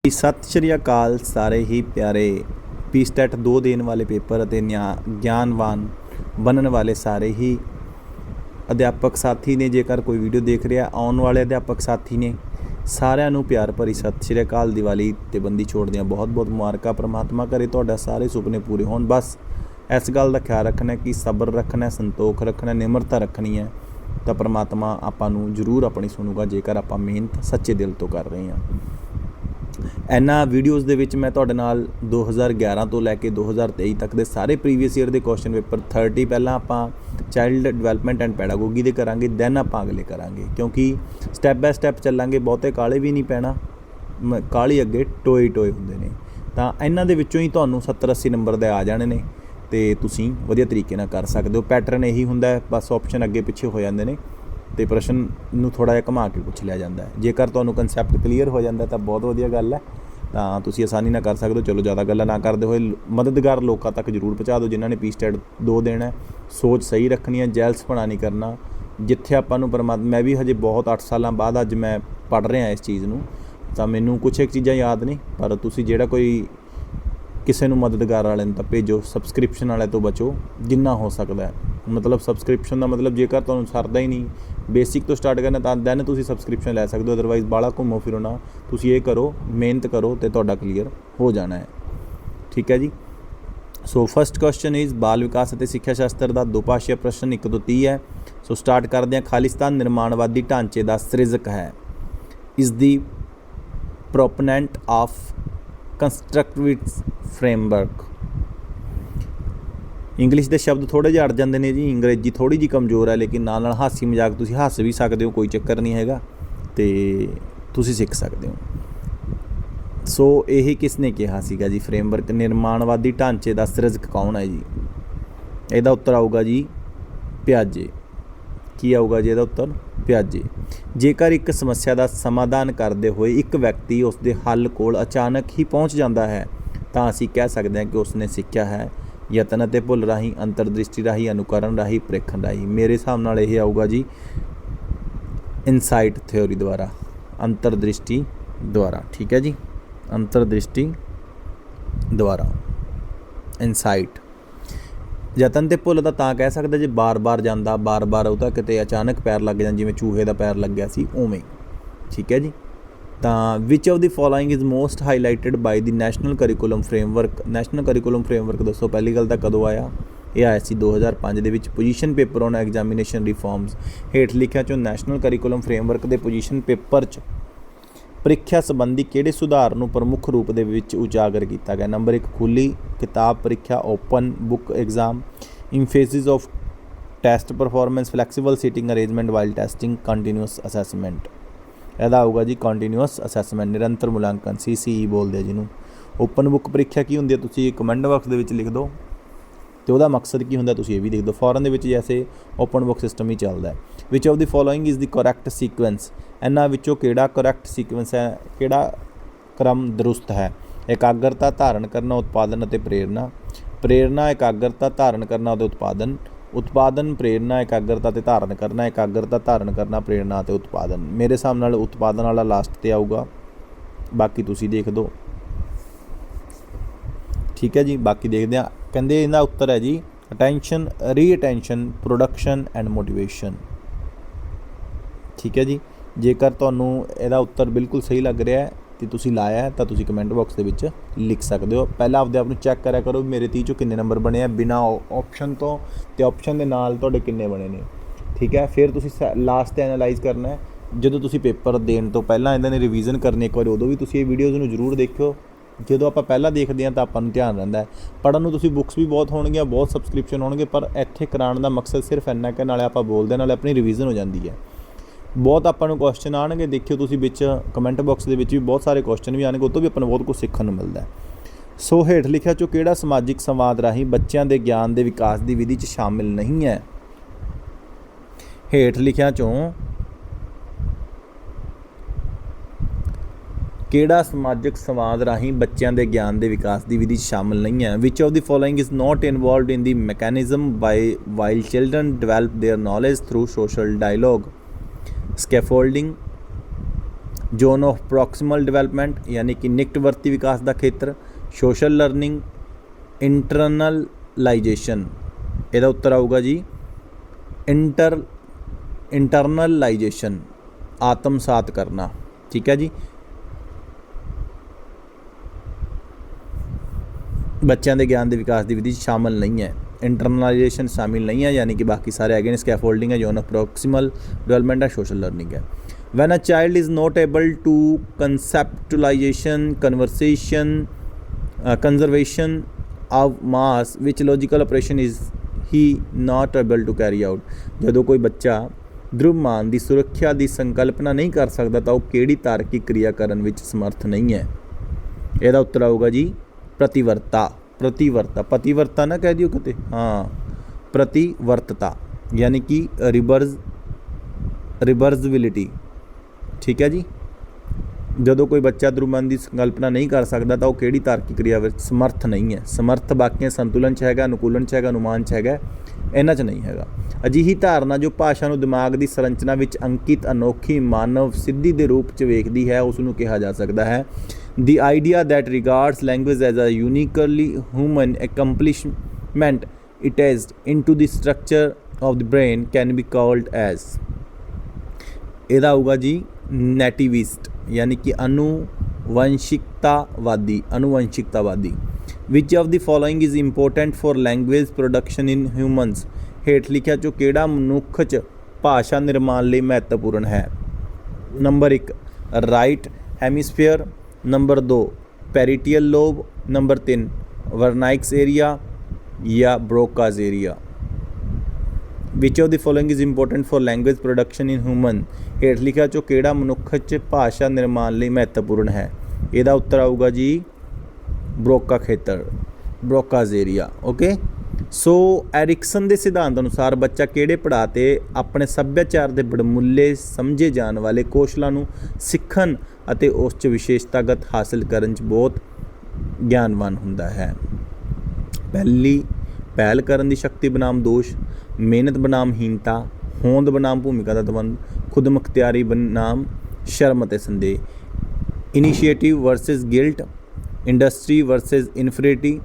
ਸਤਿ ਸ਼੍ਰੀ ਅਕਾਲ ਸਾਰੇ ਹੀ ਪਿਆਰੇ ਪੀਸਟੈਟ 2 ਦੇਣ ਵਾਲੇ ਪੇਪਰ ਅਤੇ ਗਿਆਨਵਾਨ ਬਣਨ ਵਾਲੇ ਸਾਰੇ ਹੀ ਅਧਿਆਪਕ ਸਾਥੀ ਨੇ। ਜੇਕਰ ਕੋਈ ਵੀਡੀਓ ਦੇਖ ਰਿਹਾ ਆਉਣ ਵਾਲੇ ਅਧਿਆਪਕ ਸਾਥੀ ਨੇ, ਸਾਰਿਆਂ ਨੂੰ ਪਿਆਰ ਭਰੀ ਸਤਿ ਸ਼੍ਰੀ ਅਕਾਲ। ਦੀਵਾਲੀ ਤੇ ਬੰਦੀ ਛੋੜ ਦੀਆਂ ਬਹੁਤ ਬਹੁਤ ਮੁਬਾਰਕਾਂ। ਪ੍ਰਮਾਤਮਾ ਕਰੇ ਤੁਹਾਡਾ ਸਾਰੇ ਸੁਪਨੇ ਪੂਰੇ ਹੋਣ। ਬਸ ਇਸ ਗੱਲ ਦਾ ਖਿਆਲ ਰੱਖਣਾ ਕਿ ਸਬਰ ਰੱਖਣਾ, ਸੰਤੋਖ ਰੱਖਣਾ, ਨਿਮਰਤਾ ਰੱਖਣੀ ਹੈ ਤਾਂ ਪ੍ਰਮਾਤਮਾ ਆਪਾਂ ਨੂੰ ਜ਼ਰੂਰ ਆਪਣੀ ਸੁਣੂਗਾ, ਜੇਕਰ ਆਪਾਂ ਮਿਹਨਤ ਸੱਚੇ ਦਿਲ ਤੋਂ ਕਰ ਰਹੇ ਹਾਂ। ਇਹਨਾਂ ਵੀਡੀਓਜ਼ ਦੇ ਵਿੱਚ ਮੈਂ ਤੁਹਾਡੇ ਨਾਲ 2011 ਤੋਂ ਲੈ ਕੇ 2023 ਤੱਕ ਦੇ ਸਾਰੇ ਪ੍ਰੀਵੀਅਸ ਈਅਰ ਦੇ ਕੁਐਸਚਨ ਪੇਪਰ 30 ਪਹਿਲਾਂ ਆਪਾਂ ਚਾਈਲਡ ਡਿਵੈਲਪਮੈਂਟ ਐਂਡ ਪੈਡਾਗੋਗੀ ਦੇ ਕਰਾਂਗੇ, ਦੈਨ ਆਪਾਂ ਅਗਲੇ ਕਰਾਂਗੇ, ਕਿਉਂਕਿ ਸਟੈਪ ਬਾਏ ਸਟੈਪ ਚੱਲਾਂਗੇ। ਬਹੁਤੇ ਕਾਲੇ ਵੀ ਨਹੀਂ ਪੈਣਾ, ਕਾਲੀ ਅੱਗੇ ਟੋਏ ਹੁੰਦੇ ਨੇ। ਤਾਂ ਇਹਨਾਂ ਦੇ ਵਿੱਚੋਂ ਹੀ ਤੁਹਾਨੂੰ 70-80 ਨੰਬਰ ਦੇ ਆ ਜਾਣੇ ਨੇ ਅਤੇ ਤੁਸੀਂ ਵਧੀਆ ਤਰੀਕੇ ਨਾਲ ਕਰ ਸਕਦੇ ਹੋ। ਪੈਟਰਨ ਇਹੀ ਹੁੰਦਾ, ਬਸ ਆਪਸ਼ਨ ਅੱਗੇ ਪਿੱਛੇ ਹੋ ਜਾਂਦੇ ਨੇ ਅਤੇ ਪ੍ਰਸ਼ਨ ਨੂੰ ਥੋੜ੍ਹਾ ਜਿਹਾ ਘੁਮਾ ਕੇ ਪੁੱਛ ਲਿਆ ਜਾਂਦਾ ਹੈ। ਜੇਕਰ ਤੁਹਾਨੂੰ ਕਨਸੈਪਟ ਕਲੀਅਰ ਹੋ ਜਾਂਦਾ ਤਾਂ ਬਹੁਤ ਵਧੀਆ ਗੱਲ ਹੈ, ਤਾਂ ਤੁਸੀਂ ਆਸਾਨੀ ਨਾਲ ਕਰ ਸਕਦੇ ਹੋ। ਚਲੋ ਜ਼ਿਆਦਾ ਗੱਲਾਂ ਨਾ ਕਰਦੇ ਹੋਏ ਮਦਦਗਾਰ ਲੋਕਾਂ ਤੱਕ ਜ਼ਰੂਰ ਪਹੁੰਚਾ ਦਿਓ ਜਿਨ੍ਹਾਂ ਨੇ ਪੀਸਟੈਟ 2 ਦੇਣਾ। ਸੋਚ ਸਹੀ ਰੱਖਣੀ ਹੈ, ਜੈਲਸਪਣਾ ਨਹੀਂ ਕਰਨਾ। ਜਿੱਥੇ ਆਪਾਂ ਨੂੰ ਮੈਂ ਵੀ ਹਜੇ ਬਹੁਤ 8 ਸਾਲਾਂ ਬਾਅਦ ਅੱਜ ਮੈਂ ਪੜ੍ਹ ਰਿਹਾ ਇਸ ਚੀਜ਼ ਨੂੰ, ਤਾਂ ਮੈਨੂੰ ਕੁਛ ਇੱਕ ਚੀਜ਼ਾਂ ਯਾਦ ਨਹੀਂ, ਪਰ ਤੁਸੀਂ ਜਿਹੜਾ ਕੋਈ ਕਿਸੇ ਨੂੰ ਮਦਦਗਾਰ ਵਾਲੇ ਨੂੰ ਤਾਂ ਭੇਜੋ। ਸਬਸਕ੍ਰਿਪਸ਼ਨ ਵਾਲੇ ਤੋਂ ਬਚੋ ਜਿੰਨਾ ਹੋ ਸਕਦਾ ਹੈ। ਮਤਲਬ ਸਬਸਕ੍ਰਿਪਸ਼ਨ ਦਾ ਮਤਲਬ ਜੇਕਰ ਤੁਹਾਨੂੰ ਸਰਦਾ ਹੀ ਨਹੀਂ, ਬੇਸਿਕ ਤੋਂ ਸਟਾਰਟ ਕਰਨਾ ਤਾਂ ਦੈਨ ਤੁਸੀਂ ਸਬਸਕ੍ਰਿਪਸ਼ਨ ਲੈ ਸਕਦੇ ਹੋ। ਅਦਰਵਾਈਜ਼ ਬਾਹਲਾ ਘੁੰਮੋ ਫਿਰੋ ਨਾ, ਤੁਸੀਂ ਇਹ ਕਰੋ, ਮਿਹਨਤ ਕਰੋ ਅਤੇ ਤੁਹਾਡਾ ਕਲੀਅਰ ਹੋ ਜਾਣਾ ਹੈ। ਠੀਕ ਹੈ ਜੀ। ਸੋ ਫਸਟ ਕੁਐਸਚਨ ਇਜ਼ ਬਾਲ ਵਿਕਾਸ ਅਤੇ ਸਿੱਖਿਆ ਸ਼ਾਸਤਰ ਦਾ ਦੋਭਾਸ਼ੀ ਪ੍ਰਸ਼ਨ 1 ਤੋਂ 30 ਹੈ। ਸੋ ਸਟਾਰਟ ਕਰਦੇ ਹਾਂ। ਖਾਲਿਸਤਾਨ ਨਿਰਮਾਣਵਾਦੀ ਢਾਂਚੇ ਦਾ ਸਿਰਜਕ ਹੈ। Is the proponent of constructivist framework. English ਦੇ ਸ਼ਬਦ ਥੋੜ੍ਹੇ ਜਿਹੇ ਅੜ ਜਾਂਦੇ ਨੇ ਜੀ, ਅੰਗਰੇਜ਼ੀ ਥੋੜ੍ਹੀ ਜਿਹੀ ਕਮਜ਼ੋਰ ਹੈ, ਲੇਕਿਨ ਨਾਲ ਨਾਲ ਹਾਸੀ ਮਜ਼ਾਕ ਤੁਸੀਂ ਹੱਸ ਵੀ ਸਕਦੇ ਹੋ, ਕੋਈ ਚੱਕਰ ਨਹੀਂ ਹੈਗਾ, ਅਤੇ ਤੁਸੀਂ ਸਿੱਖ ਸਕਦੇ ਹੋ। ਸੋ ਇਹ ਕਿਸ ਨੇ ਕਿਹਾ ਸੀਗਾ ਜੀ ਫਰੇਮਵਰਕ? ਨਿਰਮਾਣਵਾਦੀ ਢਾਂਚੇ ਦਾ ਸਿਰਜਕ ਕੌਣ ਹੈ ਜੀ? ਇਹਦਾ ਉੱਤਰ ਆਊਗਾ ਜੀ ਪਿਆਜੇ। ਕੀ ਆਊਗਾ ਜੀ ਇਹਦਾ ਉੱਤਰ? ਪਿਆਜੇ। ਜੇਕਰ ਇੱਕ ਸਮੱਸਿਆ ਦਾ ਸਮਾਧਾਨ ਕਰਦੇ ਹੋਏ ਇੱਕ ਵਿਅਕਤੀ ਉਸ ਦੇ ਹੱਲ ਕੋਲ ਅਚਾਨਕ ਹੀ ਪਹੁੰਚ ਜਾਂਦਾ ਹੈ ਤਾਂ ਅਸੀਂ ਕਹਿ ਸਕਦੇ ਹਾਂ ਕਿ ਉਸਨੇ ਸਿੱਖਿਆ ਹੈ। ਯਤਨ ਅਤੇ ਭੁੱਲ ਰਾਹੀਂ, ਅੰਤਰਦ੍ਰਿਸ਼ਟੀ ਰਾਹੀਂ, ਅਨੁਕਰਨ ਰਾਹੀਂ, ਪ੍ਰੀਖਣ ਰਾਹੀਂ। ਮੇਰੇ ਹਿਸਾਬ ਨਾਲ ਇਹ ਆਊਗਾ ਜੀ ਇਨਸਾਈਟ ਥਿਓਰੀ ਦੁਆਰਾ, ਅੰਤਰਦ੍ਰਿਸ਼ਟੀ ਦੁਆਰਾ। ਠੀਕ ਹੈ ਜੀ, ਅੰਤਰਦ੍ਰਿਸ਼ਟੀ ਦੁਆਰਾ, ਇਨਸਾਈਟ। ਯਤਨ ਅਤੇ ਭੁੱਲ ਤਾਂ ਕਹਿ ਸਕਦਾ ਜੇ ਬਾਰ ਜਾਂਦਾ, ਬਾਰ ਉਹ ਤਾਂ ਕਿਤੇ ਅਚਾਨਕ ਪੈਰ ਲੱਗ ਜਾਂਦਾ, ਜਿਵੇਂ ਚੂਹੇ ਦਾ ਪੈਰ ਲੱਗਿਆ ਸੀ ਉਵੇਂ। ਠੀਕ ਹੈ ਜੀ। ਤਾਂ which of the following is most highlighted by the national curriculum framework. National curriculum framework ਦੱਸੋ ਪਹਿਲੀ ਗੱਲ ਤਾਂ ਕਦੋਂ ਆਇਆ? ਇਹ ਆਇਆ ਸੀ 2005 ਦੇ ਵਿੱਚ। Position paper on examination reforms. ਹੇਠ ਲਿਖਿਆਂ 'ਚੋਂ ਨੈਸ਼ਨਲ ਕਰੀਕੂਲਮ ਫਰੇਮਵਰਕ ਦੇ ਪੋਜੀਸ਼ਨ ਪੇਪਰ 'ਚ ਪ੍ਰੀਖਿਆ ਸੰਬੰਧੀ ਕਿਹੜੇ ਸੁਧਾਰ ਨੂੰ ਪ੍ਰਮੁੱਖ ਰੂਪ ਦੇ ਵਿੱਚ ਉਜਾਗਰ ਕੀਤਾ ਗਿਆ? ਨੰਬਰ 1 ਖੁੱਲ੍ਹੀ ਕਿਤਾਬ ਪ੍ਰੀਖਿਆ, open book exam, emphasis of test performance, flexible seating arrangement while testing, continuous assessment. ਇਹਦਾ ਆਊਗਾ ਜੀ ਕੰਟੀਨਿਊਸ ਅਸੈਸਮੈਂਟ, ਨਿਰੰਤਰ ਮੁਲਾਂਕਣ, CCE ਬੋਲਦੇ ਆ ਜਿਹਨੂੰ। ਓਪਨ ਬੁੱਕ ਪ੍ਰੀਖਿਆ ਕੀ ਹੁੰਦੀ ਹੈ ਤੁਸੀਂ ਕਮੈਂਟ ਬਾਕਸ ਦੇ ਵਿੱਚ ਲਿਖ ਦਿਓ, ਅਤੇ ਉਹਦਾ ਮਕਸਦ ਕੀ ਹੁੰਦਾ ਤੁਸੀਂ ਇਹ ਵੀ ਲਿਖ ਦਿਓ। ਫੋਰਨ ਦੇ ਵਿੱਚ ਜੈਸੇ ਓਪਨ ਬੁੱਕ ਸਿਸਟਮ ਹੀ ਚੱਲਦਾ ਹੈ। Which of the following is the correct sequence. ਇਹਨਾਂ ਵਿੱਚੋਂ ਕਿਹੜਾ ਕਰੈਕਟ ਸੀਕੁਐਂਸ ਹੈ, ਕਿਹੜਾ ਕ੍ਰਮ ਦਰੁਸਤ ਹੈ? ਇਕਾਗਰਤਾ, ਧਾਰਨ ਕਰਨਾ, ਉਤਪਾਦਨ ਅਤੇ ਪ੍ਰੇਰਨਾ। ਪ੍ਰੇਰਨਾ, ਇਕਾਗਰਤਾ, ਧਾਰਨ ਕਰਨਾ ਅਤੇ ਉਤਪਾਦਨ। ਉਤਪਾਦਨ, ਪ੍ਰੇਰਨਾ, ਇਕਾਗਰਤਾ ਅਤੇ ਧਾਰਨ ਕਰਨਾ। ਇਕਾਗਰਤਾ, ਧਾਰਨ ਕਰਨਾ, ਪ੍ਰੇਰਨਾ ਅਤੇ ਉਤਪਾਦਨ। ਮੇਰੇ ਹਿਸਾਬ ਨਾਲ ਉਤਪਾਦਨ ਵਾਲਾ ਲਾਸਟ 'ਤੇ ਆਊਗਾ, ਬਾਕੀ ਤੁਸੀਂ ਦੇਖ ਦਿਓ। ਠੀਕ ਹੈ ਜੀ, ਬਾਕੀ ਦੇਖਦੇ ਹਾਂ। ਕਹਿੰਦੇ ਇਹਦਾ ਉੱਤਰ ਹੈ ਜੀ ਅਟੈਂਸ਼ਨ, ਰੀਅਟੈਂਸ਼ਨ, ਪ੍ਰੋਡਕਸ਼ਨ ਐਂਡ ਮੋਟੀਵੇਸ਼ਨ। ਠੀਕ ਹੈ ਜੀ। ਜੇਕਰ ਤੁਹਾਨੂੰ ਇਹਦਾ ਉੱਤਰ ਬਿਲਕੁਲ ਸਹੀ ਲੱਗ ਰਿਹਾ ਹੈ ਅਤੇ ਤੁਸੀਂ ਲਾਇਆ ਤਾਂ ਤੁਸੀਂ ਕਮੈਂਟ ਬਾਕਸ ਦੇ ਵਿੱਚ ਲਿਖ ਸਕਦੇ ਹੋ। ਪਹਿਲਾਂ ਆਪਦੇ ਆਪ ਨੂੰ ਚੈੱਕ ਕਰਿਆ ਕਰੋ ਮੇਰੇ 30 'ਚੋਂ ਕਿੰਨੇ ਨੰਬਰ ਬਣੇ ਆ ਬਿਨਾਂ ਆਪਸ਼ਨ ਤੋਂ, ਅਤੇ ਆਪਸ਼ਨ ਦੇ ਨਾਲ ਤੁਹਾਡੇ ਕਿੰਨੇ ਬਣੇ ਨੇ। ਠੀਕ ਹੈ। ਫਿਰ ਤੁਸੀਂ ਲਾਸਟ 'ਤੇ ਐਨਾਲਾਈਜ਼ ਕਰਨਾ ਹੈ। ਜਦੋਂ ਤੁਸੀਂ ਪੇਪਰ ਦੇਣ ਤੋਂ ਪਹਿਲਾਂ ਇਹਨਾਂ ਨੇ ਰਿਵੀਜ਼ਨ ਕਰਨੀ ਇੱਕ ਵਾਰ, ਉਦੋਂ ਵੀ ਤੁਸੀਂ ਇਹ ਵੀਡੀਓਜ਼ ਨੂੰ ਜ਼ਰੂਰ ਦੇਖਿਓ। ਜਦੋਂ ਆਪਾਂ ਪਹਿਲਾਂ ਦੇਖਦੇ ਹਾਂ ਤਾਂ ਆਪਾਂ ਨੂੰ ਧਿਆਨ ਰਹਿੰਦਾ ਹੈ। ਪੜ੍ਹਨ ਨੂੰ ਤੁਸੀਂ ਬੁੱਕਸ ਵੀ ਬਹੁਤ ਹੋਣਗੀਆਂ, ਬਹੁਤ ਸਬਸਕ੍ਰਿਪਸ਼ਨ ਹੋਣਗੇ, ਪਰ ਇੱਥੇ ਕਰਾਉਣ ਦਾ ਮਕਸਦ ਸਿਰਫ ਇੰਨਾ ਕਿ ਨਾਲੇ ਆਪਾਂ ਬੋਲਦੇ ਨਾਲੇ ਆਪਣੀ ਰਿਵੀਜ਼ਨ ਹੋ ਜਾਂਦੀ ਹੈ। ਬਹੁਤ ਆਪਾਂ ਨੂੰ ਕੁਐਸਚਨ ਆਉਣਗੇ, ਦੇਖਿਓ ਤੁਸੀਂ ਵਿੱਚ ਕਮੈਂਟ ਬਾਕਸ ਦੇ ਵਿੱਚ ਵੀ ਬਹੁਤ ਸਾਰੇ ਕੁਐਸਚਨ ਵੀ ਆਉਣਗੇ, ਉਹ ਤੋਂ ਵੀ ਆਪਾਂ ਨੂੰ ਬਹੁਤ ਕੁਝ ਸਿੱਖਣ ਨੂੰ ਮਿਲਦਾ। ਸੋ ਹੇਠ ਲਿਖਿਆ 'ਚੋਂ ਕਿਹੜਾ ਸਮਾਜਿਕ ਸੰਵਾਦ ਰਾਹੀਂ ਬੱਚਿਆਂ ਦੇ ਗਿਆਨ ਦੇ ਵਿਕਾਸ ਦੀ ਵਿਧੀ 'ਚ ਸ਼ਾਮਿਲ ਨਹੀਂ ਹੈ? ਹੇਠ ਲਿਖਿਆਂ 'ਚੋਂ ਕਿਹੜਾ ਸਮਾਜਿਕ ਸੰਵਾਦ ਰਾਹੀਂ ਬੱਚਿਆਂ ਦੇ ਗਿਆਨ ਦੇ ਵਿਕਾਸ ਦੀ ਵਿਧੀ 'ਚ ਸ਼ਾਮਿਲ ਨਹੀਂ ਹੈ? Which of the following is not involved in the mechanism while children develop their knowledge through social dialogue, scaffolding, zone of proximal development यानी कि निकटवर्ती विकास का खेत्र, सोशल लर्निंग, इंटरनलाइजेशन, ਇਹਦਾ उत्तर आऊगा जी इंटरनलाइजेशन, आत्मसात करना। ठीक है जी, बच्चों के ज्ञान के विकास की विधि शामिल नहीं है, इंटरनलाइजेशन शामिल नहीं है, यानी कि बाकी सारे है। स्कैफोल्डिंग है, जोन ऑफ प्रॉक्सिमल डेवलपमेंट है, सोशल लर्निंग है। When a child is not able to conceptualization conservation of mass which logical operation is he not able to carry out, जो कोई बच्चा द्रव्यमान की सुरक्षा की संकल्पना नहीं कर सकता तो वह किहड़ी तार्किक क्रिया करन विच समर्थ नहीं है। ਇਹਦਾ उत्तर आऊगा जी प्रतिवर्ता। पतिवर्ता ना कह दियो किते, हाँ प्रतिवर्तता यानी कि रिवर्सबिलिटी। ठीक है जी, ਜਦੋਂ कोई बच्चा द्रव्यमान की संकल्पना नहीं कर सकता तो वह किहड़ी तार्किक क्रिया विच समर्थ नहीं है। समर्थ बाकी संतुलन च हैगा, अनुकूलन च हैगा, अनुमान च हैगा, इन्हां च नहीं हैगा। अजिही धारणा जो भाषा ਨੂੰ दिमाग की संरचना विच अंकित अनोखी मानव सिद्धि के रूप च वेखदी है उसनूं कहा जा सकता है the idea that regards language as a uniquely human accomplishment attached into the structure of the brain can be called as, ਇਹਦਾ ਆਊਗਾ जी नेटिविस्ट यानी कि अनुवंशिकतावादी। Which of the following is important for language production in humans, हेठ लिखिया चो किहड़ा मनुख च भाषा निर्माण लई महत्वपूर्ण है। Number 1 right hemisphere, number 2 parietal lobe, number 3 Wernicke's area या Broca's area. Which of the following is important for language production in human, हेठ लिखा चो किहड़ा मनुख च भाषा निर्माण लई महत्वपूर्ण है। ਇਹਦਾ उत्तर आऊगा जी ब्रोका खेतर, ब्रोकाज एरिया। ओके, सो एरिक्सन के सिद्धांत अनुसार बच्चा किहड़े पड़ाਅ ते अपने सभ्याचार के बड़मुले समझे जाने वाले कौशलों नूं सीखण ਅਤੇ ਉਸ 'ਚ विशेषतागत हासिल करन 'ਚ बहुत ਗਿਆਨਵਾਨ ਹੁੰਦਾ है। पहल करन की शक्ति बनाम दोष, मेहनत बनाम हीनता, होंद बनाम भूमिका का दबंध, खुद मुख्तियारी बनाम शर्म ਅਤੇ संदेह, initiative versus guilt, industry versus infinity,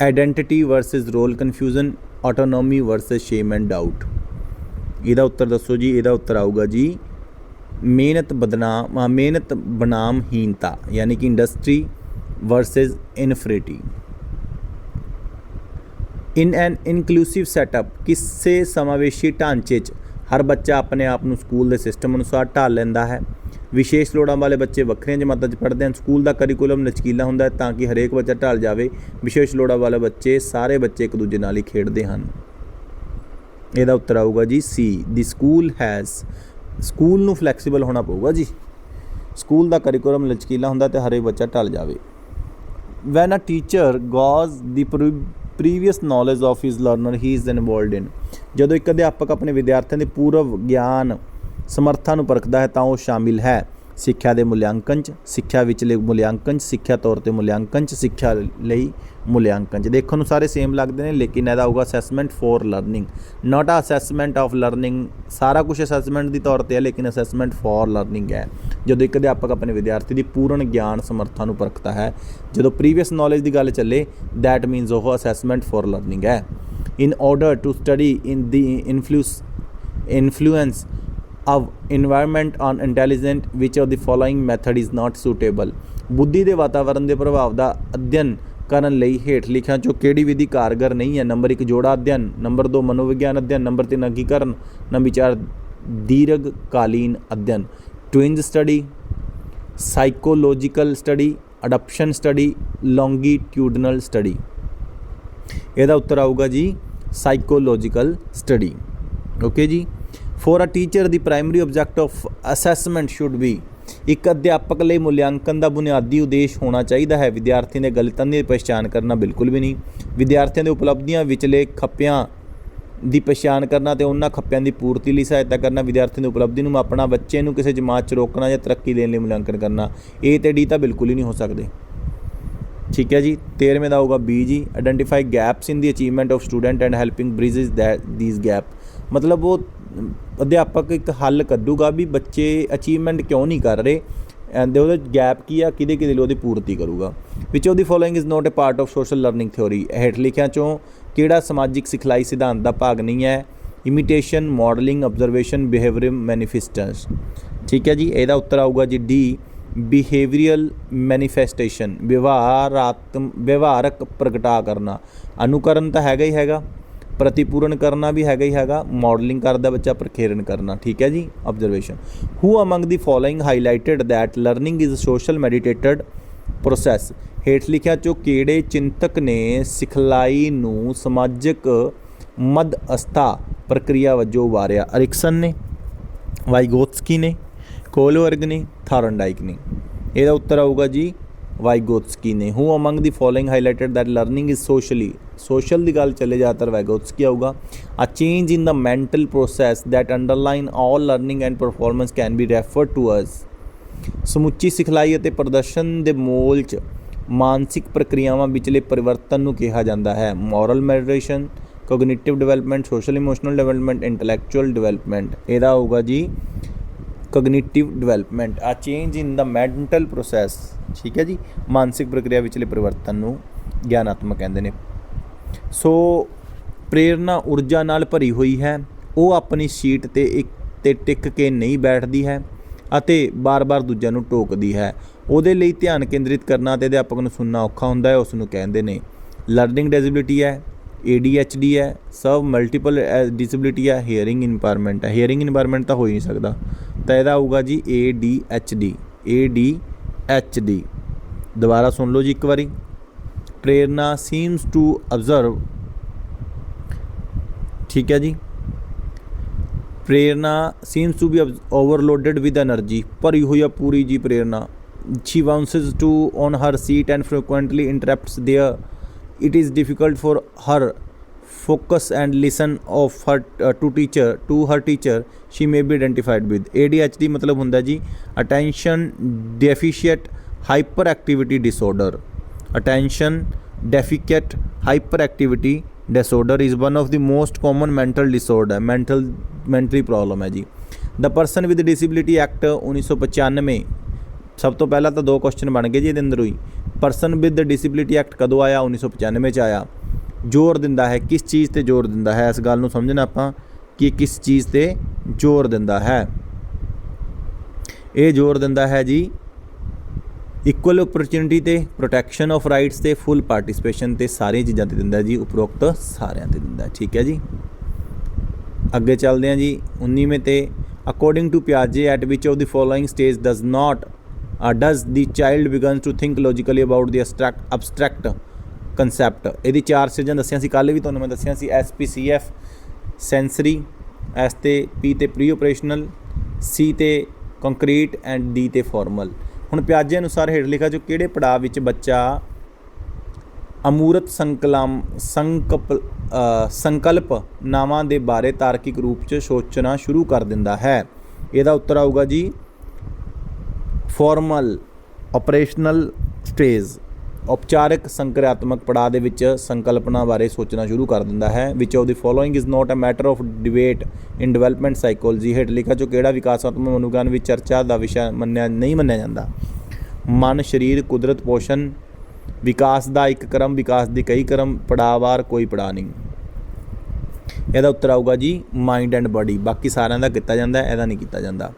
identity versus role confusion, autonomy versus shame and doubt. ਇਹਦਾ उत्तर दसो जी। ਇਹਦਾ उत्तर आऊगा जी मेहनत बनाम हीनता यानी कि industry versus infinity. In an inclusive setup, किसी समावेशी ढांचे हर बच्चा अपने आप को स्कूल के सिस्टम अनुसार ढाल लेंदा है। विशेष लोड़ां वाले बच्चे वक्रियां जमातां पढ़ते हैं। स्कूल का करिकुलम लचकीला हुंदा है ताकि हरेक बच्चा ढल जाए। विशेष लोड़ां वाले बच्चे सारे बच्चे एक दूजे नाल ही खेडदे हैं। ਇਹਦਾ उत्तर आऊगा जी C the school has, school नूं फ्लैक्सीबल होना पऊगा जी। स्कूल का करिकुलम लचकीला हुंदा ते हरेक बच्चा ढल जाए। When a teacher gauge the previous knowledge of his learner he is involved in, जदों एक अध्यापक अपने विद्यार्थियों के पूर्व ज्ञान समर्थां नूं परखदा है तां वो शामिल है सिक्ख्या के मूल्यांकन च, सिक्ख्या विचले मूल्यांकन च, सिक्ख्या तौर पर मूल्यांकन च, सिक्ख्या लई मूल्यांकन च। देखो सारे सेम लगते हैं लेकिन यदा होगा assessment for learning, not assessment of learning. सारा कुछ असैसमेंट की तौर पर है लेकिन असैसमेंट फॉर लर्निंग है जो एक अध्यापक अपने विद्यार्थी की पूर्ण ज्ञान समर्थां नूं परखता है। जो प्रीवियस नॉलेज की गल चले दैट मीनस वो असैसमेंट फॉर लर्निंग है। In order to study in the influence of environment on intelligent which of the following method is not suitable, बुद्धि के वातावरण के प्रभाव का अध्ययन करन लई हेठ लिखियां चो किहड़ी विधि कारगर नहीं है। नंबर 1 जोड़ा अध्ययन, नंबर 2 मनोविज्ञान अध्ययन, नंबर 3 अंगीकरण, नंबर 4 दीर्घकालीन अध्ययन। Twins study, psychological study, adoption study, longitudinal study. ਇਹਦਾ उत्तर आऊगा जी साइकोलॉजिकल स्टडी। ओके जी। For a teacher the primary object of assessment should be, एक अध्यापक लिए मूल्यांकन का बुनियादी उद्देश्य होना चाहिए है विद्यार्थियों के गलतियों की पहचान करना, बिल्कुल भी नहीं। विद्यार्थियों के उपलब्धियां विचले खप्पियां की पहचान करना तो उन्होंने खप्पियां की पूर्ति लिए सहायता करना, विद्यार्थियों की उपलब्धि में अपना बच्चे को किसी जमात च रोकना या तरक्की देने लिए मूल्यांकन करना, ए तो डी तो बिल्कुल ही नहीं हो सकते। ठीक है जी। 13वें का होगा बी जी, identify gaps in the achievement of student and helping bridges that these gap, मतलब वो ਅਧਿਆਪਕ ਇੱਕ ਹੱਲ ਕੱਢੂਗਾ ਵੀ ਬੱਚੇ ਅਚੀਵਮੈਂਟ ਕਿਉਂ ਨਹੀਂ ਕਰ ਰਹੇ ਐਂਡ ਉਹਦੇ ਗੈਪ ਕੀ ਆ, ਕਿਹਦੇ ਲਈ ਉਹਦੀ ਪੂਰਤੀ ਕਰੂਗਾ। Which of the following is not a part of social learning theory, ਹੇਠ ਲਿਖਿਆਂ ਚੋਂ ਕਿਹੜਾ ਸਮਾਜਿਕ ਸਿਖਲਾਈ ਸਿਧਾਂਤ ਦਾ ਭਾਗ ਨਹੀਂ ਹੈ। ਇਮੀਟੇਸ਼ਨ, ਮਾਡਲਿੰਗ, ਆਬਜ਼ਰਵੇਸ਼ਨ, ਬਿਹੇਵੀਅਰ ਮੈਨੀਫੈਸਟੈਂਸ। ਠੀਕ ਹੈ ਜੀ, ਇਹਦਾ ਉੱਤਰ ਆਊਗਾ ਜੀ ਡੀ, ਬਿਹੇਵੀਅਰਲ ਮੈਨੀਫੈਸਟੇਸ਼ਨ, ਵਿਵਹਾਰਕ ਪ੍ਰਗਟਾ ਕਰਨਾ। ਅਨੁਕਰਨ ਤਾਂ ਹੈਗਾ ਹੀ ਹੈਗਾ, ਪ੍ਰਤੀਪੂਰਨ ਕਰਨਾ ਵੀ ਹੈਗਾ ਹੀ ਹੈਗਾ, ਮਾਡਲਿੰਗ ਕਰਦਾ ਬੱਚਾ, ਪ੍ਰਖੇਰਨ ਕਰਨਾ। ਠੀਕ ਹੈ ਜੀ, observation. Who among the following highlighted that learning is social mediated process, ਹੇਠ ਲਿਖਿਆਂ ਚੋਂ ਕਿਹੜੇ ਚਿੰਤਕ ਨੇ ਸਿਖਲਾਈ ਨੂੰ ਸਮਾਜਿਕ ਮੱਧ-ਅਸਥਾ ਪ੍ਰਕਿਰਿਆ ਵਜੋਂ ਉਭਾਰਿਆ। ਅਰਿਕਸਨ ਨੇ, ਵਾਈਗੋਤਸਕੀ ਨੇ, ਕੋਲਬਰਗ ਨੇ, ਥਾਰਨਡਾਈਕ ਨੇ। ਇਹਦਾ ਉੱਤਰ ਆਊਗਾ ਜੀ ਵਾਈਗੋਤਸਕੀ ਨੇ। Who among the following highlighted that learning is social ਦੀ ਗੱਲ ਚੱਲੇ ਜ਼ਿਆਦਾਤਰ ਵਾਈਗੋਤਸਕੀ ਆਊਗਾ। A change in the mental process that underline all learning and performance can be referred to as, ਸਮੁੱਚੀ ਸਿਖਲਾਈ ਅਤੇ ਪ੍ਰਦਰਸ਼ਨ ਦੇ ਮੂਲ 'ਚ ਮਾਨਸਿਕ ਪ੍ਰਕਿਰਿਆਵਾਂ ਵਿਚਲੇ ਪਰਿਵਰਤਨ ਨੂੰ ਕਿਹਾ ਜਾਂਦਾ ਹੈ। Moral meditation, cognitive development, social emotional development, intellectual development. ਇਹਦਾ ਹੋਊਗਾ ਜੀ ਕੋਗਨੀਟਿਵ ਡਿਵੈਲਪਮੈਂਟ। ਆ ਚੇਂਜ ਇਨ ਦਾ ਮੈਂਟਲ ਪ੍ਰੋਸੈਸ, ਠੀਕ ਹੈ ਜੀ, ਮਾਨਸਿਕ ਪ੍ਰਕਿਰਿਆ ਵਿਚਲੇ ਪਰਿਵਰਤਨ ਨੂੰ ਗਿਆਨਾਤਮਕ ਕਹਿੰਦੇ ਨੇ। ਸੋ ਪ੍ਰੇਰਨਾ ਊਰਜਾ ਨਾਲ ਭਰੀ ਹੋਈ ਹੈ, ਉਹ ਆਪਣੀ ਸੀਟ 'ਤੇ ਟਿਕ ਕੇ ਨਹੀਂ ਬੈਠਦੀ ਹੈ ਅਤੇ ਬਾਰ-ਬਾਰ ਦੂਜਿਆਂ ਨੂੰ ਟੋਕਦੀ ਹੈ। ਉਹਦੇ ਲਈ ਧਿਆਨ ਕੇਂਦਰਿਤ ਕਰਨਾ ਅਤੇ ਅਧਿਆਪਕ ਨੂੰ ਸੁਣਨਾ ਔਖਾ ਹੁੰਦਾ ਹੈ, ਉਸ ਨੂੰ ਕਹਿੰਦੇ ਨੇ ਲਰਨਿੰਗ ਡਿਸੇਬਿਲਿਟੀ ਹੈ, ADHD ਹੈ, ਸਬ ਮਲਟੀਪਲ ਡਿਸੇਬਿਲਿਟੀ ਹੈ, ਹੀਅਰਿੰਗ ਇੰਪਾਇਰਮੈਂਟ ਹੈ। ਹੀਅਰਿੰਗ ਇੰਪਾਇਰਮੈਂਟ ਤਾਂ ਹੋ ਹੀ ਨਹੀਂ ਸਕਦਾ, ਤਾਂ ਇਹਦਾ ਆਊਗਾ ਜੀ ADHD। ਦੁਬਾਰਾ ਸੁਣ ਲਓ ਜੀ ਇੱਕ ਵਾਰੀ। ਪ੍ਰੇਰਨਾ ਸੀਮਸ ਟੂ ਅਬਜ਼ਰਵ, ਠੀਕ ਹੈ ਜੀ, ਪ੍ਰੇਰਨਾ seems to be overloaded with energy, ਭਰੀ ਹੋਈ ਆ ਪੂਰੀ ਜੀ ਪ੍ਰੇਰਨਾ। she bounces to on her seat and frequently interrupts there. It is difficult for her focus and listen of her to her teacher she may be identified with. ADHD मतलब ਹੁੰਦਾ ਜੀ attention deficit hyperactivity disorder. Attention deficit hyperactivity disorder is one of the most common mental disorder, mentally problem ਹੈ ਜੀ। The Person with Disability Act 1995, ਸਭ ਤੋਂ ਪਹਿਲਾਂ ਤਾਂ 2 question ਬਣ ਗਏ ਜੀ ਇਹਦੇ ਅੰਦਰੋਂ ਹੀ। ਪਰਸਨ ਵਿਦ ਡਿਸੇਬਿਲਿਟੀ ਐਕਟ ਕਦੋਂ ਆਇਆ? 1995 'ਚ ਆਇਆ। ਜ਼ੋਰ ਦਿੰਦਾ ਹੈ, ਕਿਸ ਚੀਜ਼ 'ਤੇ ਜ਼ੋਰ ਦਿੰਦਾ ਹੈ, ਇਸ ਗੱਲ ਨੂੰ ਸਮਝਣਾ ਆਪਾਂ ਕਿ ਕਿਸ ਚੀਜ਼ 'ਤੇ ਜ਼ੋਰ ਦਿੰਦਾ ਹੈ। ਇਹ ਜ਼ੋਰ ਦਿੰਦਾ ਹੈ ਜੀ ਇਕੁਅਲ ਓਪਰਚੁਨਿਟੀ 'ਤੇ, ਪ੍ਰੋਟੈਕਸ਼ਨ ਆਫ ਰਾਈਟਸ 'ਤੇ, ਫੁੱਲ ਪਾਰਟੀਸਪੇਸ਼ਨ 'ਤੇ, ਸਾਰੀਆਂ ਚੀਜ਼ਾਂ 'ਤੇ ਦਿੰਦਾ ਜੀ, ਉਪਰੋਕਤ ਸਾਰਿਆਂ 'ਤੇ ਦਿੰਦਾ। ਠੀਕ ਹੈ ਜੀ, ਅੱਗੇ ਚੱਲਦੇ ਹਾਂ ਜੀ 19ਵੇਂ 'ਤੇ। ਅਕੋਰਡਿੰਗ ਟੂ ਪਿਆਜੇ at which of the following stage does the child begins to think logically about the abstract concept। ਇਹਦੀ 4 ਸਟੇਜਾਂ ਦੱਸੀਆਂ ਸੀ, ਕੱਲ੍ਹ ਵੀ ਤੁਹਾਨੂੰ ਮੈਂ ਦੱਸਿਆ ਸੀ। SPCF ਸੈਂਸਰੀ, S 'ਤੇ, P 'ਤੇ ਪ੍ਰੀ ਓਪਰੇਸ਼ਨਲ, C 'ਤੇ ਕੰਕਰੀਟ ਐਂਡ D 'ਤੇ ਫਾਰਮਲ। ਹੁਣ ਪਿਆਜੇ ਅਨੁਸਾਰ ਹੇਠ ਲਿਖਿਆ ਜੋ ਕਿਹੜੇ ਪੜਾਅ ਵਿੱਚ ਬੱਚਾ ਅਮੂਰਤ ਸੰਕਲਪਨਾਵਾਂ ਦੇ ਬਾਰੇ ਤਾਰਕਿਕ ਰੂਪ 'ਚ ਸੋਚਣਾ ਸ਼ੁਰੂ ਕਰ ਦਿੰਦਾ ਹੈ। ਇਹਦਾ ਉੱਤਰ ਆਊਗਾ ਜੀ ਫਾਰਮਲ ਆਪਰੇਸ਼ਨਲ ਸਟੇਜ। ਔਪਚਾਰਿਕ ਸੰਕਿਰਿਆਤਮਕ ਪੜਾਅ ਦੇ ਵਿੱਚ ਸੰਕਲਪਨਾ ਬਾਰੇ ਸੋਚਣਾ ਸ਼ੁਰੂ ਕਰ ਦਿੰਦਾ ਹੈ। Which of the following is not a matter of debate in development psychology. ਹੇਠ ਲਿਖਿਆ ਜੋ ਕਿਹੜਾ ਵਿਕਾਸਾਤਮਕ ਮਨੋਵਿਗਿਆਨ ਵਿੱਚ ਚਰਚਾ ਦਾ ਵਿਸ਼ਾ ਨਹੀਂ ਮੰਨਿਆ ਜਾਂਦਾ। ਮਨ, ਸਰੀਰ, ਕੁਦਰਤ, ਪੋਸ਼ਣ। ਵਿਕਾਸ ਦਾ ਇੱਕ ਕ੍ਰਮ, ਵਿਕਾਸ ਦੇ ਕਈ ਕ੍ਰਮ, ਪੜਾਅਵਾਰ ਕੋਈ ਪੜਾਅ ਨਹੀਂ। ਇਹਦਾ ਉੱਤਰ ਆਊਗਾ ਜੀ ਮਾਈਂਡ ਐਂਡ ਬਾਡੀ। ਬਾਕੀ ਸਾਰਿਆਂ ਦਾ ਕੀਤਾ ਜਾਂਦਾ, ਇਹਦਾ ਨਹੀਂ ਕੀਤਾ ਜਾਂਦਾ।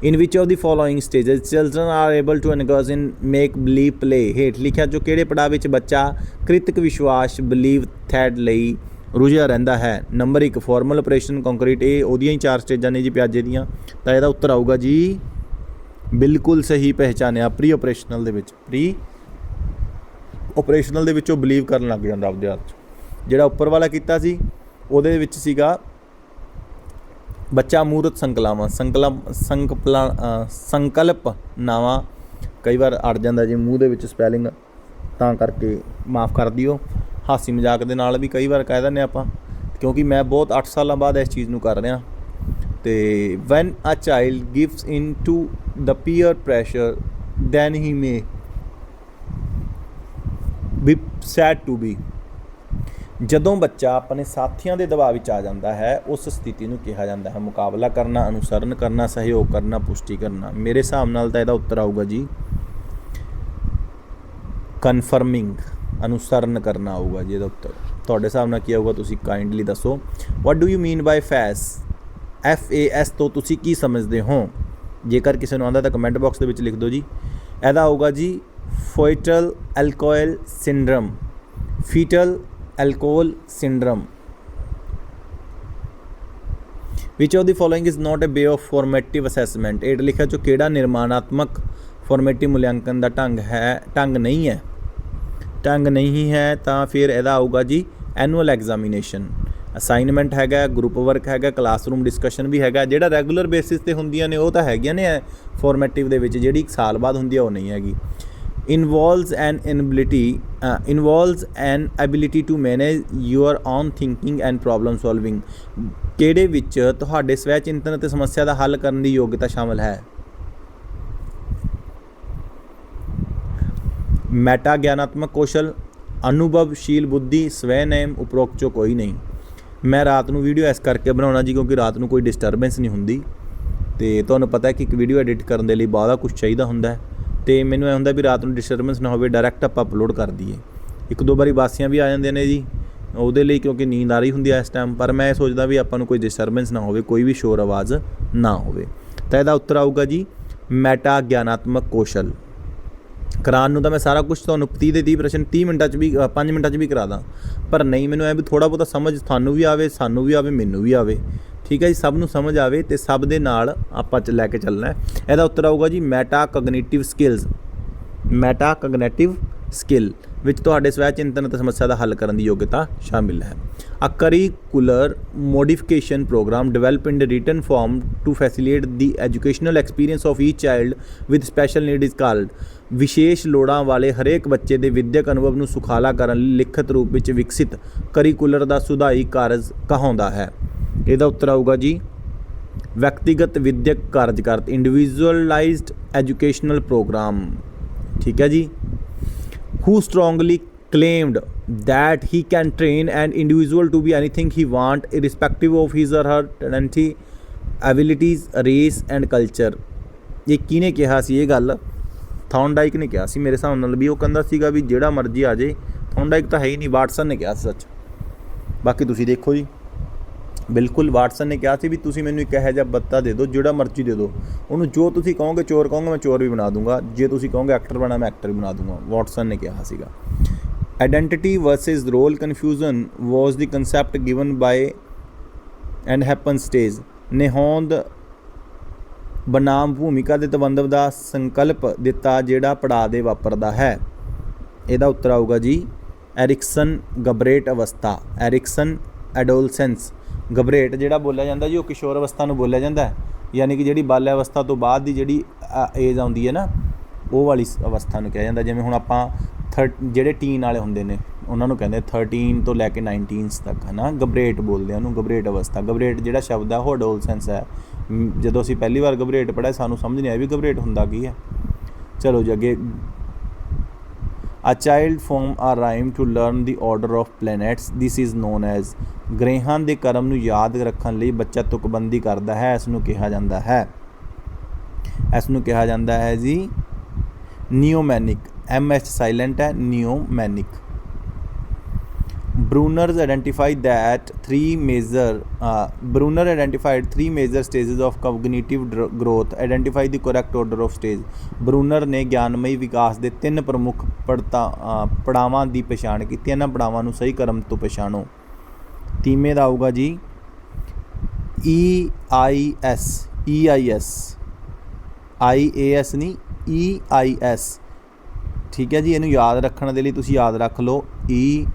In which of the following stages children are able to engage in make believe play. ਹੇਠ ਲਿਖਿਆ ਜੋ ਕਿਹੜੇ ਪੜਾਅ ਵਿੱਚ ਬੱਚਾ ਕ੍ਰਿਤਕ ਵਿਸ਼ਵਾਸ ਬਲੀਵ ਥੈਡ ਲਈ ਰੁੱਝਿਆ ਰਹਿੰਦਾ ਹੈ। Number 1 formal operation concrete. ਇਹ ਉਹਦੀਆਂ ਹੀ 4 ਸਟੇਜਾਂ ਨੇ ਜੀ ਪਿਆਜੇ ਦੀਆਂ, ਤਾਂ ਇਹਦਾ ਉੱਤਰ ਆਊਗਾ ਜੀ ਬਿਲਕੁਲ ਸਹੀ ਪਹਿਚਾਨਿਆ, ਪ੍ਰੀ ਆਪਰੇਸ਼ਨਲ ਦੇ ਵਿੱਚ। ਪ੍ਰੀ ਆਪਰੇਸ਼ਨਲ ਦੇ ਵਿੱਚੋਂ ਬਲੀਵ ਕਰਨ ਲੱਗ ਜਾਂਦਾ ਆਪਦੇ ਆਪ 'ਚ। ਜਿਹੜਾ ਉੱਪਰ ਵਾਲਾ ਕੀਤਾ ਸੀ ਉਹਦੇ ਵਿੱਚ ਸੀਗਾ ਬੱਚਾ ਅਮੂਰਤ ਸੰਕਲਪਨਾਵਾਂ, ਕਈ ਵਾਰ ਅੜ ਜਾਂਦਾ ਜੀ ਮੂੰਹ ਦੇ ਵਿੱਚ ਸਪੈਲਿੰਗ, ਤਾਂ ਕਰਕੇ ਮਾफ़ ਕਰ ਦਿਓ। ਹਾਸੀ ਮਜ਼ਾਕ ਦੇ ਨਾਲ ਵੀ ਕਈ ਵਾਰ ਕਹਿ ਦਿੰਦੇ ਆਪਾਂ, ਕਿਉਂਕਿ ਮੈਂ ਬਹੁਤ 8 ਸਾਲਾਂ ਬਾਅਦ ਇਸ ਚੀਜ਼ ਨੂੰ ਕਰ ਰਿਹਾ। ਅਤੇ when a child gives in to the peer pressure then he may be said to be. ਜਦੋਂ ਬੱਚਾ ਆਪਣੇ ਸਾਥੀਆਂ ਦੇ ਦਬਾਅ ਵਿੱਚ ਆ ਜਾਂਦਾ ਹੈ ਉਸ ਸਥਿਤੀ ਨੂੰ ਕਿਹਾ ਜਾਂਦਾ ਹੈ ਮੁਕਾਬਲਾ ਕਰਨਾ, ਅਨੁਸਰਨ ਕਰਨਾ, ਸਹਿਯੋਗ ਕਰਨਾ, ਪੁਸ਼ਟੀ ਕਰਨਾ। ਮੇਰੇ ਹਿਸਾਬ ਨਾਲ ਤਾਂ ਇਹਦਾ ਉੱਤਰ ਆਊਗਾ ਜੀ ਕਨਫਰਮਿੰਗ, ਅਨੁਸਰਨ ਕਰਨਾ ਆਊਗਾ ਜੀ ਇਹਦਾ ਉੱਤਰ। ਤੁਹਾਡੇ ਹਿਸਾਬ ਨਾਲ ਕੀ ਆਊਗਾ ਤੁਸੀਂ ਕਾਈਂਡਲੀ ਦੱਸੋ। What do you mean by FAS, FAS ਤੋਂ ਤੁਸੀਂ ਕੀ ਸਮਝਦੇ ਹੋ? ਜੇਕਰ ਕਿਸੇ ਨੂੰ ਆਉਂਦਾ ਤਾਂ ਕਮੈਂਟ ਬਾਕਸ ਦੇ ਵਿੱਚ ਲਿਖ ਦਿਓ ਜੀ। ਇਹਦਾ ਆਊਗਾ ਜੀ foetal alcohol syndrome, foetal alcohol syndrome। which of the following is not a way of formative assessment? ਹੇਠ ਲਿਖਿਆ ਚੋਂ ਕਿਹੜਾ ਨਿਰਮਾਣਾਤਮਕ ਫਾਰਮੇਟਿਵ ਮੁਲਾਂਕਣ ਦਾ ਢੰਗ ਨਹੀਂ ਹੈ ਤਾਂ ਫਿਰ ਇਹਦਾ ਆਊਗਾ ਜੀ ਐਨੂਅਲ ਐਗਜ਼ਾਮੀਨੇਸ਼ਨ। ਅਸਾਈਨਮੈਂਟ ਹੈਗਾ, ਗਰੁੱਪ ਵਰਕ ਹੈਗਾ, ਕਲਾਸਰੂਮ ਡਿਸਕਸ਼ਨ ਵੀ ਹੈਗਾ। ਜਿਹੜਾ ਰੈਗੂਲਰ ਬੇਸਿਸ ਤੇ ਹੁੰਦੀਆਂ ਨੇ ਉਹ ਤਾਂ ਹੈਗੀਆਂ ਨੇ ਫਾਰਮੇਟਿਵ ਦੇ ਵਿੱਚ, ਜਿਹੜੀ 1 ਸਾਲ ਬਾਅਦ ਹੁੰਦੀ ਆ ਉਹ ਨਹੀਂ ਹੈਗੀ। involves an ability to manage your own thinking and problem solving। ਕਿਹੜੇ ਵਿੱਚ ਤੁਹਾਡੇ ਸਵੈ ਚਿੰਤਨ ਅਤੇ ਸਮੱਸਿਆ ਦਾ ਹੱਲ ਕਰਨ ਦੀ ਯੋਗਤਾ ਸ਼ਾਮਲ ਹੈ? ਮੈਟਾ ਗਿਆਨਾਤਮਕ ਕੌਸ਼ਲ, ਅਨੁਭਵਸ਼ੀਲ ਬੁੱਧੀ, ਸਵੈ ਨੇਮ, ਉਪਰੋਕਤ ਚੋਂ ਕੋਈ ਨਹੀਂ। ਮੈਂ ਰਾਤ ਨੂੰ ਵੀਡੀਓ ਇਸ ਕਰਕੇ ਬਣਾਉਣਾ ਜੀ ਕਿਉਂਕਿ ਰਾਤ ਨੂੰ ਕੋਈ ਡਿਸਟਰਬੈਂਸ ਨਹੀਂ ਹੁੰਦੀ ਅਤੇ ਤੁਹਾਨੂੰ ਪਤਾ ਕਿ ਇੱਕ ਵੀਡੀਓ ਐਡਿਟ ਕਰਨ ਦੇ ਲਈ ਬਾਹਲਾ ਕੁਛ ਚਾਹੀਦਾ ਹੁੰਦਾ ਅਤੇ ਮੈਨੂੰ ਇਹ ਹੁੰਦਾ ਵੀ ਰਾਤ ਨੂੰ ਡਿਸਟਰਬੈਂਸ ਨਾ ਹੋਵੇ, ਡਾਇਰੈਕਟ ਆਪਾਂ ਅਪਲੋਡ ਕਰ ਦਈਏ। 1-2 ਵਾਰੀ ਬਾਸੀਆਂ ਵੀ ਆ ਜਾਂਦੀਆਂ ਨੇ ਜੀ ਉਹਦੇ ਲਈ, ਕਿਉਂਕਿ ਨੀਂਦ ਆ ਰਹੀ ਹੁੰਦੀ ਹੈ ਇਸ ਟਾਈਮ, ਪਰ ਮੈਂ ਸੋਚਦਾ ਵੀ ਆਪਾਂ ਨੂੰ ਕੋਈ ਡਿਸਟਰਬੈਂਸ ਨਾ ਹੋਵੇ, ਕੋਈ ਵੀ ਸ਼ੋਰ ਆਵਾਜ਼ ਨਾ ਹੋਵੇ। ਤਾਂ ਇਹਦਾ ਉੱਤਰ ਆਊਗਾ ਜੀ ਮੈਟਾ ਗਿਆਨਾਤਮਕ ਕੌਸ਼ਲ। ਕਰਾਉਣ ਨੂੰ ਤਾਂ ਮੈਂ ਸਾਰਾ ਕੁਛ ਤੁਹਾਨੂੰ 30 ਦੇ 30 ਪ੍ਰਸ਼ਨ 30 ਮਿੰਟਾਂ 'ਚ ਵੀ 5 ਮਿੰਟਾਂ 'ਚ ਵੀ ਕਰਾ ਦਾਂ, ਪਰ ਨਹੀਂ, ਮੈਨੂੰ ਐ ਵੀ ਥੋੜ੍ਹਾ ਬਹੁਤਾ ਸਮਝ ਤੁਹਾਨੂੰ ਵੀ ਆਵੇ, ਸਾਨੂੰ ਵੀ ਆਵੇ, ਮੈਨੂੰ ਵੀ ਆਵੇ, ਠੀਕ ਹੈ ਜੀ, ਸਭ ਨੂੰ ਸਮਝ ਆਵੇ ਅਤੇ ਸਭ ਦੇ ਨਾਲ ਆਪਾਂ ਲੈ ਕੇ ਚੱਲਣਾ। ਇਹਦਾ ਉੱਤਰ ਆਊਗਾ ਜੀ meta cognitive skills. Meta cognitive skill ਵਿੱਚ ਤੁਹਾਡੇ ਸਵੈ ਚਿੰਤਨ ਅਤੇ ਸਮੱਸਿਆ ਦਾ ਹੱਲ ਕਰਨ ਦੀ ਯੋਗਤਾ ਸ਼ਾਮਿਲ ਹੈ। A curricular modification programme develop in written form to facilitate the educational experience of each child with special need is called. ਵਿਸ਼ੇਸ਼ ਲੋੜਾਂ ਵਾਲੇ ਹਰੇਕ ਬੱਚੇ ਦੇ ਵਿਦਿਅਕ ਅਨੁਭਵ ਨੂੰ ਸੁਖਾਲਾ ਕਰਨ ਲਈ ਲਿਖਤ ਰੂਪ ਵਿੱਚ ਵਿਕਸਿਤ ਕਰਿਕੂਲਰ ਦਾ ਸੁਧਾਈ ਕਾਰਜ ਕਹਾਉਂਦਾ ਹੈ। ਇਹਦਾ ਉੱਤਰ ਆਊਗਾ ਜੀ ਵਿਅਕਤੀਗਤ ਵਿਦਿਅਕ ਕਾਰਜਕਰਤ, ਇੰਡੀਵਿਜੂਅਲਾਈਜ਼ਡ ਐਜੂਕੇਸ਼ਨਲ ਪ੍ਰੋਗਰਾਮ, ਠੀਕ ਹੈ ਜੀ। who strongly claimed that he can train an individual to be anything he want irrespective of his or her talent, abilities, race and culture। ਇਹ ਕਿਹਨੇ ਕਿਹਾ ਸੀ ਇਹ ਗੱਲ? ਥੌਰਨਡਾਈਕ ਨੇ ਕਿਹਾ ਸੀ ਮੇਰੇ ਹਿਸਾਬ ਨਾਲ ਵੀ। ਉਹ ਕਹਿੰਦਾ ਸੀਗਾ ਵੀ ਜਿਹੜਾ ਮਰਜ਼ੀ ਆ ਜੇ, ਥੌਰਨਡਾਈਕ ਤਾਂ ਹੈ ਹੀ ਨਹੀਂ, ਵਾਟਸਨ ਨੇ ਕਿਹਾ ਸੀ ਸੱਚ। ਬਾਕੀ ਤੁਸੀਂ ਦੇਖੋ ਜੀ, ਬਿਲਕੁਲ ਵਾਟਸਨ ਨੇ ਕਿਹਾ ਸੀ ਵੀ ਤੁਸੀਂ ਮੈਨੂੰ ਇੱਕ ਇਹੋ ਜਿਹਾ ਬੱਤਾ ਦੇ ਦਿਓ, ਜਿਹੜਾ ਮਰਜ਼ੀ ਦੇ ਦਿਓ ਉਹਨੂੰ, ਜੋ ਤੁਸੀਂ ਕਹੋਗੇ ਚੋਰ ਕਹੋਗੇ ਮੈਂ ਚੋਰ ਵੀ ਬਣਾ ਦੂੰਗਾ, ਜੇ ਤੁਸੀਂ ਕਹੋਗੇ ਐਕਟਰ ਬਣਾ ਮੈਂ ਐਕਟਰ ਵੀ ਬਣਾ ਦੂੰਗਾ। ਵਾਟਸਨ ਨੇ ਕਿਹਾ ਸੀਗਾ। Identity versus role confusion was the concept given by and happen stage ਨੇ ਹੋਂਦ ਬਨਾਮ ਭੂਮਿਕਾ ਦੇ ਤਬੰਦਬ ਦਾ ਸੰਕਲਪ ਦਿੱਤਾ ਜਿਹੜਾ ਪੜਾਅ ਦੇ ਵਾਪਰਦਾ ਹੈ। ਇਹਦਾ ਉੱਤਰ ਆਊਗਾ ਜੀ ਐਰਿਕਸਨ ਗਬਰੇਟ ਅਵਸਥਾ, ਐਰਿਕਸਨ ਐਡੋਲਸੈਂਸ। ਗਬਰੇਟ ਜਿਹੜਾ ਬੋਲਿਆ ਜਾਂਦਾ ਜੀ ਉਹ ਕਿਸ਼ੋਰ ਅਵਸਥਾ ਨੂੰ ਬੋਲਿਆ ਜਾਂਦਾ, ਯਾਨੀ ਕਿ ਜਿਹੜੀ ਬਾਲਿਆ ਅਵਸਥਾ ਤੋਂ ਬਾਅਦ ਦੀ ਜਿਹੜੀ ਏਜ ਆਉਂਦੀ ਹੈ ਨਾ, ਉਹ ਵਾਲੀ ਅਵਸਥਾ ਨੂੰ ਕਿਹਾ ਜਾਂਦਾ। ਜਿਵੇਂ ਹੁਣ ਆਪਾਂ ਜਿਹੜੇ ਟੀਨ ਵਾਲੇ ਹੁੰਦੇ ਨੇ ਉਹਨਾਂ ਨੂੰ ਕਹਿੰਦੇ 13 ਤੋਂ ਲੈ ਕੇ 19 ਤੱਕ, ਹੈ ਨਾ, ਗਬਰੇਟ ਬੋਲਦੇ ਆ ਉਹਨੂੰ, ਗਬਰੇਟ ਅਵਸਥਾ। ਗਬਰੇਟ ਜਿਹੜਾ ਸ਼ਬਦ ਹੈ ਉਹ ਅਡੋਲਸੈਂਸ ਹੈ। ਜਦੋਂ ਅਸੀਂ ਪਹਿਲੀ ਵਾਰ ਗਬਰੇਟ ਪੜ੍ਹਿਆ ਸਾਨੂੰ ਸਮਝ ਨਹੀਂ ਆਇਆ ਵੀ ਗਬਰੇਟ ਹੁੰਦਾ ਕੀ ਹੈ। ਚਲੋ ਜੀ ਅੱਗੇ। A child form a rhyme to learn the order of planets. This is known as। ਗ੍ਰਹਿਾਂ ਦੇ ਕ੍ਰਮ ਨੂੰ ਯਾਦ ਰੱਖਣ ਲਈ ਬੱਚਾ ਤੁਕਬੰਦੀ ਕਰਦਾ ਹੈ, ਇਸ ਨੂੰ ਕਿਹਾ ਜਾਂਦਾ ਹੈ ਜੀ ਨਿਓਮੈਨਿਕ। MH ਸਾਇਲੈਂਟ ਹੈ, ਨਿਓਮੈਨਿਕ। Brunner identified 3 major stages of cognitive growth। Identify the correct order of stage। ਬਰੂਨਰ ਨੇ ਗਿਆਨਮਈ ਵਿਕਾਸ ਦੇ 3 ਪ੍ਰਮੁੱਖ ਪੜਾਵਾਂ ਦੀ ਪਛਾਣ ਕੀਤੀ। ਇਹਨਾਂ ਪੜਾਵਾਂ ਨੂੰ ਸਹੀ ਕ੍ਰਮ ਤੋਂ ਪਛਾਣੋ। ਤੀਵੇਂ ਦਾ ਆਊਗਾ ਜੀ EIS ਨਹੀਂ EIS, ਠੀਕ ਹੈ ਜੀ। ਇਹਨੂੰ ਯਾਦ ਰੱਖਣ ਦੇ ਲਈ ਤੁਸੀਂ ਯਾਦ ਰੱਖ ਲਓ EIS,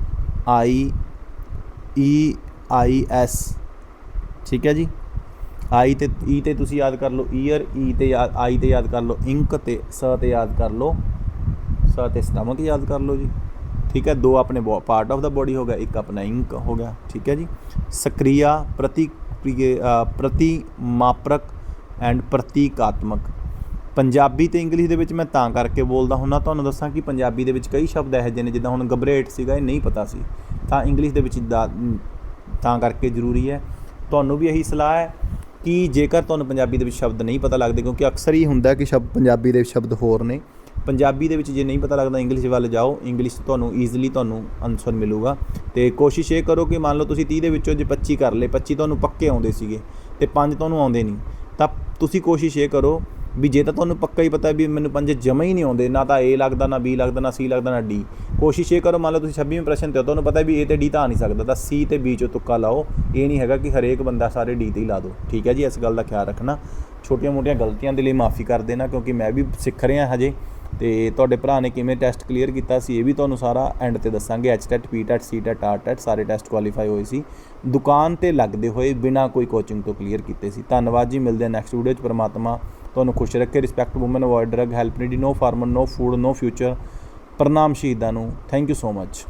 ਠੀਕ ਹੈ ਜੀ। I ਤੇ E ਤੇ ਤੁਸੀਂ ਯਾਦ ਕਰ ਲਓ ਈਅਰ, I ਤੇ ਯਾਦ ਕਰ ਲਓ ਇੰਕ, ਤੇ ਸ ਤੇ ਯਾਦ ਕਰ ਲਓ ਸਟਮਕ ਯਾਦ ਕਰ ਲਓ ਜੀ, ਠੀਕ ਹੈ। 2 ਆਪਣੇ ਪਾਰਟ ਆਫ ਦਾ ਬੋਡੀ ਹੋ ਗਿਆ, ਇੱਕ ਆਪਣਾ ਇੰਕ ਹੋ ਗਿਆ, ਠੀਕ ਹੈ ਜੀ। ਸਕ੍ਰਿਆ, ਪ੍ਰਤੀਮਾਪਕ ਐਂਡ ਪ੍ਰਤੀਕਾਤਮਕ। ਪੰਜਾਬੀ ਤੇ ਇੰਗਲਿਸ਼ ਦੇ ਵਿੱਚ ਮੈਂ ਤਾਂ ਕਰਕੇ ਬੋਲਦਾ ਹੁੰਦਾ, ਤੁਹਾਨੂੰ ਦੱਸਾਂ ਕਿ ਪੰਜਾਬੀ ਦੇ ਵਿੱਚ ਕਈ ਸ਼ਬਦ ਇਹੋ ਜਿਹੇ ਨੇ, ਜਿੱਦਾਂ ਹੁਣ ਘਬਰੇਟ ਸੀਗਾ, ਇਹ ਨਹੀਂ ਪਤਾ ਸੀ, ਤਾਂ ਇੰਗਲਿਸ਼ ਦੇ ਵਿੱਚ ਤਾਂ ਕਰਕੇ ਜ਼ਰੂਰੀ ਹੈ। ਤੁਹਾਨੂੰ ਵੀ ਇਹੀ ਸਲਾਹ ਹੈ ਕਿ ਜੇਕਰ ਤੁਹਾਨੂੰ ਪੰਜਾਬੀ ਦੇ ਵਿੱਚ ਸ਼ਬਦ ਨਹੀਂ ਪਤਾ ਲੱਗਦੇ, ਕਿਉਂਕਿ ਅਕਸਰ ਹੀ ਹੁੰਦਾ ਕਿ ਪੰਜਾਬੀ ਦੇ ਸ਼ਬਦ ਹੋਰ ਨੇ, ਪੰਜਾਬੀ ਦੇ ਵਿੱਚ ਜੇ ਨਹੀਂ ਪਤਾ ਲੱਗਦਾ ਇੰਗਲਿਸ਼ ਵੱਲ ਜਾਓ, ਇੰਗਲਿਸ਼ ਤੁਹਾਨੂੰ ਈਜ਼ੀਲੀ ਤੁਹਾਨੂੰ ਆਨਸਰ ਮਿਲੂਗਾ। ਅਤੇ ਕੋਸ਼ਿਸ਼ ਇਹ ਕਰੋ ਕਿ ਮੰਨ ਲਓ ਤੁਸੀਂ 30 ਦੇ ਵਿੱਚੋਂ ਜੇ 25 ਕਰ ਲਏ, 25 ਤੁਹਾਨੂੰ ਪੱਕੇ ਆਉਂਦੇ ਸੀਗੇ ਅਤੇ 5 ਤੁਹਾਨੂੰ ਆਉਂਦੇ ਨਹੀਂ, ਤਾਂ ਤੁਸੀਂ ਕੋਸ਼ਿਸ਼ ਇਹ ਕਰੋ ਵੀ ਜੇ ਤਾਂ ਤੁਹਾਨੂੰ ਪੱਕਾ ਹੀ ਪਤਾ ਵੀ ਮੈਨੂੰ 5 ਜਮਾ ਹੀ ਨਹੀਂ ਆਉਂਦੇ, ਨਾ ਤਾਂ A ਲੱਗਦਾ, ਨਾ B ਲੱਗਦਾ, ਨਾ C ਲੱਗਦਾ, ਨਾ D, ਕੋਸ਼ਿਸ਼ ਇਹ ਕਰੋ ਮੰਨ ਲਓ ਤੁਸੀਂ 26ਵੇਂ ਪ੍ਰਸ਼ਨ 'ਤੇ ਹੋ, ਤੁਹਾਨੂੰ ਪਤਾ ਵੀ A ਅਤੇ D ਤਾਂ ਆ ਨਹੀਂ ਸਕਦਾ, ਤਾਂ C ਅਤੇ B 'ਚੋਂ ਤੁੱਕਾ ਲਾਓ। ਇਹ ਨਹੀਂ ਹੈਗਾ ਕਿ ਹਰੇਕ ਬੰਦਾ ਸਾਰੇ D 'ਤੇ ਹੀ ਲਾ ਦਿਓ, ਠੀਕ ਹੈ ਜੀ। ਇਸ ਗੱਲ ਦਾ ਖਿਆਲ ਰੱਖਣਾ। ਛੋਟੀਆਂ ਮੋਟੀਆਂ ਗਲਤੀਆਂ ਦੇ ਲਈ ਮਾफ़ੀ ਕਰ ਦੇਣਾ, ਕਿਉਂਕਿ ਮੈਂ ਵੀ ਸਿੱਖ ਰਿਹਾ ਹਜੇ। ਅਤੇ ਤੁਹਾਡੇ ਭਰਾ ਨੇ ਕਿਵੇਂ ਟੈਸਟ ਕਲੀਅਰ ਕੀਤਾ ਸੀ ਇਹ ਵੀ ਤੁਹਾਨੂੰ ਸਾਰਾ ਐਂਡ 'ਤੇ ਦੱਸਾਂਗੇ। HTET, PTET, CTET, RTET ਸਾਰੇ ਟੈਸਟ ਕੁਆਲੀਫਾਈ ਹੋਏ ਸੀ, ਦੁਕਾਨ 'ਤੇ ਲੱਗਦੇ ਹੋਏ, ਬਿਨਾਂ ਕੋਈ ਕੋਚਿੰਗ ਤੋਂ ਕਲੀਅਰ ਕੀਤੇ ਸੀ। ਧੰਨਵਾਦ ਜੀ, ਮਿਲਦੇ ਹਾਂ ਨੈਕਸਟ ਵੀਡੀਓ 'ਚ। ਪਰਮਾਤਮਾ ਤੁਹਾਨੂੰ ਖੁਸ਼ ਰੱਖੇ। Respect women, avoid drug, help needy, no farmer, no food, no future. ਪ੍ਰਣਾਮ ਸ਼ਹੀਦਾਂ ਨੂੰ। Thank you so much.